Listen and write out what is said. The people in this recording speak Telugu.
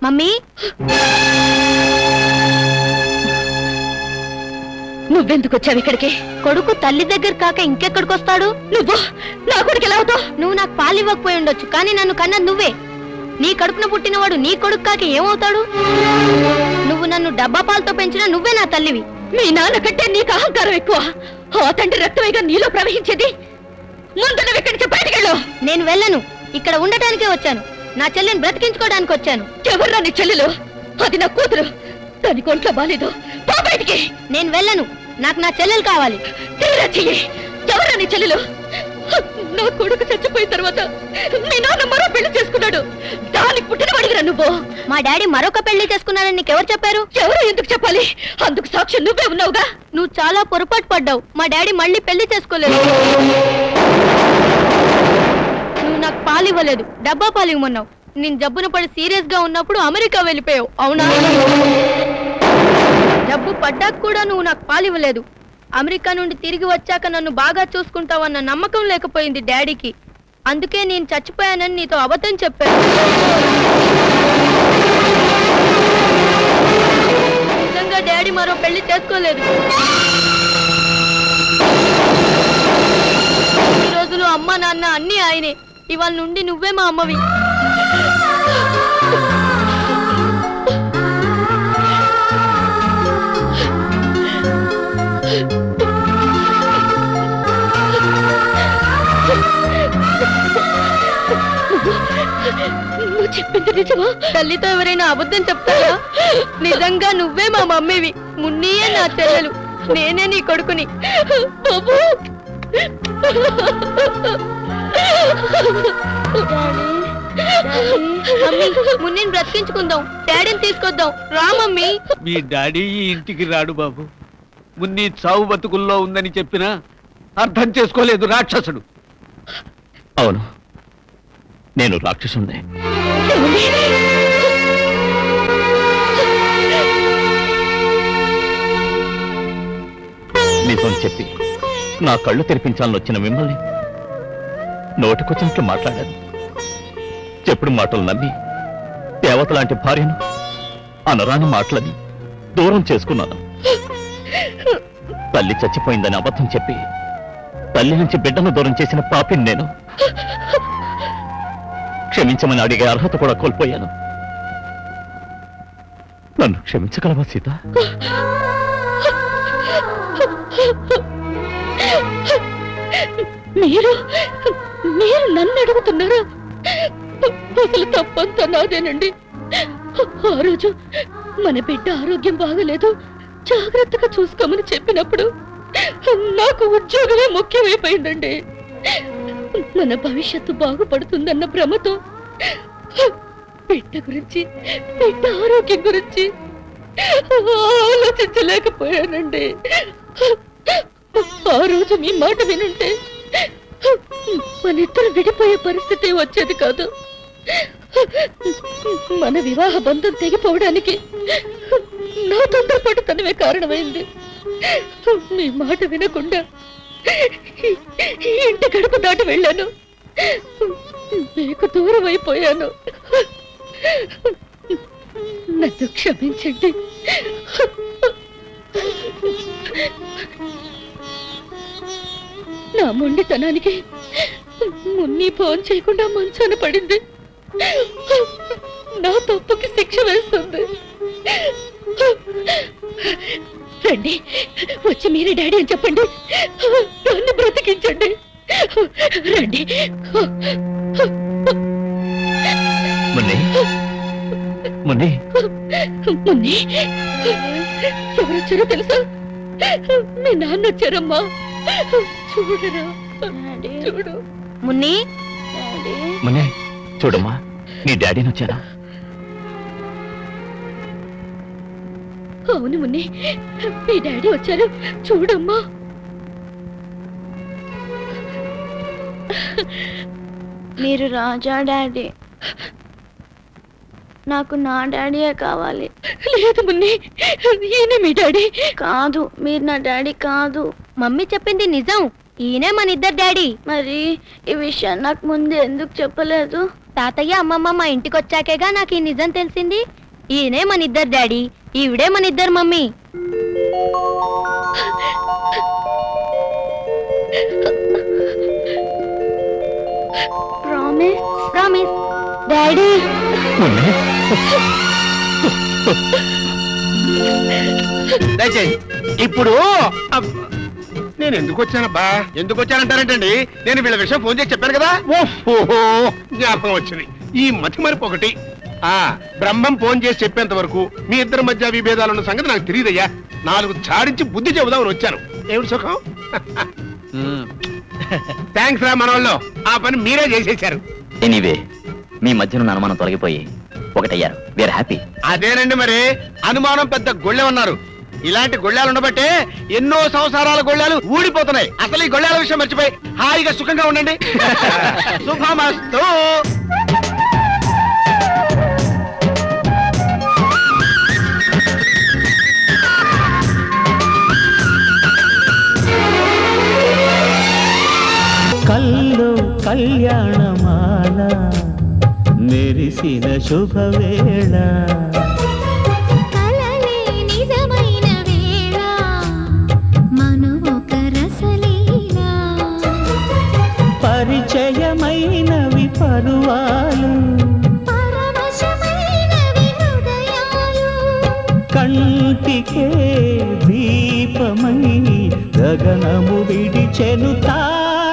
మమ్మీ నువ్వెందుకు వచ్చావు ఇక్కడికి? కొడుకు తల్లి దగ్గర కాక ఇంకెక్కడికి వస్తాడు? నువ్వు నా కొడుకు ఎలా అవుతావు? నువ్వు నాకు పాలు ఇవ్వకపోయి ఉండొచ్చు, కానీ నన్ను కన్నది నువ్వే. నీ కడుపున పుట్టినవాడు నీ కొడుకు కాక ఏమవుతాడు? నువ్వు నన్ను డబ్బా పాలతో పెంచినా నువ్వే నా తల్లివి. మీ నాన్న కంటే నీకు అహంకారం ఎక్కువ. ఆ తండ్రి రక్తమేగా నీలో ప్రవహించేది. ముందు నువ్వు ఇక్కడి నుంచి బయటికెళ్ళు. నేను వెళ్ళను, ఇక్కడ ఉండటానికే వచ్చాను. నా చెల్లెని బ్రతికించుకోవడానికి వచ్చాను. ఎవరు నీ చెల్లెలు? అది నా కూతురు. దాని కొంట్లో బాలేదు. పో బయటికి. నేను వెళ్ళను, నాకు నా చెల్లెలు కావాలి. తీరా చెయ్యి. ఎవరు నీ చెల్లెలు? నా కొడుకు చచ్చిపోయిన తర్వాత మీ నాన్న మరో పెళ్లి చేసుకున్నాడు. దానికి పుట్టినవాడిగా నువ్వు. మా డాడీ మరొక పెళ్లి చేసుకున్నాడని నీకెవరు చెప్పారు? ఎవరు ఎందుకు చెప్పాలి? అందుకు సాక్ష్యం నువ్వే ఉన్నావుగా. నువ్వు చాలా పొరపాటు పడ్డావు. మా డాడీ మళ్ళీ పెళ్లి చేసుకోలేదు. నువ్వు నాకు పాలు ఇవ్వలేదు, డబ్బా పాలు ఇవ్వమన్నావు. నేను జబ్బున పడి సీరియస్ గా ఉన్నప్పుడు అమెరికా వెళ్ళిపోయావు, అవునా? జబ్బు పడ్డాక కూడా నువ్వు నాకు పాలు ఇవ్వలేదు. అమెరికా నుండి తిరిగి వచ్చాక నన్ను బాగా చూసుకుంటావన్న నమ్మకం లేకపోయింది డాడీకి. అందుకే నేను చచ్చిపోయానని నీతో అబద్ధం చెప్పాను. నిజంగా డాడీ మరో పెళ్లి చేసుకోలేదు. ఈ రోజులు అమ్మ నాన్న అన్నీ ఆయనే. ఇవాళ నుండి నువ్వే మా అమ్మవి. నువ్వు చెప్పింది నిజమా? తల్లితో ఎవరైనా అబద్ధం చెప్తారా? నిజంగా నువ్వే మా మమ్మీవి. మున్నీయే నా చెల్లెలు, నేనే నీ కొడుకుని. మున్నీని బ్రతికించుకుందాం, డాడీని తీసుకొద్దాం. రా మమ్మీ. మీ డాడీ ఈ ఇంటికి రాడు బాబు. మున్ని చావు బతుకుల్లో ఉందని చెప్పినా అర్థం చేసుకోలేదు రాక్షసుడు. అవును, నేను రాక్షసుండే. నిజం చెప్పి నా కళ్ళు తెరిపించాలని వచ్చిన మిమ్మల్ని నోటికొచ్చినట్లు మాట్లాడాను. చెప్పుడు మాటలు నమ్మి దేవత లాంటి భార్యను అనరాని మాటలని దూరం చేసుకున్నాను. తల్లి చచ్చిపోయిందని అబద్ధం చెప్పి తల్లి నుంచి బిడ్డను దూరం చేసిన పాపిని నేను. క్షమించమని అడిగే అర్హత కూడా కోల్పోయాను. నన్ను క్షమించగలవా సీత? మీరు మీరు నన్ను అడుగుతున్నారా? అసలు తప్పంతా నాదేనండి. ఆ రోజు మన బిడ్డ ఆరోగ్యం బాగలేదు, జాగ్రత్తగా చూసుకోమని చెప్పినప్పుడు నాకు ఉద్యోగమే ముఖ్యమైపోయిందండి. మన భవిష్యత్తు బాగుపడుతుందన్న భ్రమతో బిడ్డ గురించి, బిడ్డ ఆరోగ్యం గురించి ఆలోచించలేకపోయానండి. ఆ రోజు మీ మాట వినుంటే మన ఇద్దరు విడిపోయే పరిస్థితి వచ్చేది కాదు. మన వివాహ బంధం తెగిపోవడానికి నా తొందరపాటుతనమే కారణమైంది. మీ మాట వినకుండా ఇంటి గడప దాటి వెళ్ళాను, మీకు దూరం అయిపోయాను. నన్ను క్షమించండి. నా మొండితనానికి మున్ని ఫోన్ చేయకుండా మంచాన పడింది. నా తప్పుకి శిక్ష వేస్తుంది. రండి, వచ్చి మీరే డాడీ అని చెప్పండి. నన్ను బ్రతికించండి. రండి. మున్ని, మున్ని, మున్ని, ఎవరొచ్చారో తెలుసా? మీ నాన్న వచ్చారమ్మా. చూడరా, చూడు. మున్ని, మున్ని, చూడమ్మా, నీ డాడీని వచ్చారా? అవును మున్ని, మీ డాడీ వచ్చారు. చూడమ్మా. మీరు రాజా డాడీ. నాకు నా డాడీయే కావాలి. లేదు మున్ని, ఈయనే మీ డాడీ. కాదు, మీరు నా డాడీ కాదు. మమ్మీ చెప్పింది నిజం, ఈయనే మన ఇద్దరు డాడీ. మరి ఈ విషయం నాకు ముందు ఎందుకు చెప్పలేదు? తాతయ్య అమ్మమ్మ మా ఇంటికి వచ్చాకేగా నాకు ఈ నిజం తెలిసింది. ఈయనే మన ఇద్దరు డాడీ, ఈవిడే మన ఇద్దరు మమ్మీ. ప్రామిస్. Promise daddy. దయచేసి ఇప్పుడు నేను ఎందుకు వచ్చానబ్బా? ఎందుకు వచ్చానంటారేంటండి? నేను వీళ్ళ విషయం ఫోన్ చేసి చెప్పాను కదా. ఓహో, జ్ఞాపకం వచ్చింది. ఈ మతి మరిపు ఒకటి. బ్రహ్మం ఫోన్ చేసి చెప్పేంత వరకు మీ ఇద్దరి మధ్య విభేదాలు ఉన్న సంగతి నాకు తెలియదయ్యా. 4 చాడించి బుద్ధి చెబుదామని వచ్చాను. ఏమిటి సుఖం? థ్యాంక్స్ రా మనోళ్ళు, ఆ పని మీరే చేసేశారు. ఎనీవే మీ మధ్యన అనుమానం తొలగిపోయి ఒకటయ్యారు. We are happy. అదేనండి, మరి అనుమానం పెద్ద గొళ్ళె ఉన్నారు. ఇలాంటి గొళ్ళాలు ఉండబట్టే ఎన్నో సంవత్సరాల గొళ్ళాలు ఊడిపోతున్నాయి. అసలు ఈ గొళ్ళాల విషయం మర్చిపోయి హాయిగా సుఖంగా ఉండండి. శుభమస్తు. కల్లో కళ్యాణమాల మెరిసిన శుభవేళ పరిచయమైనవి పరువాలు కంటికే దీపమై గగనము విడిచెను తార.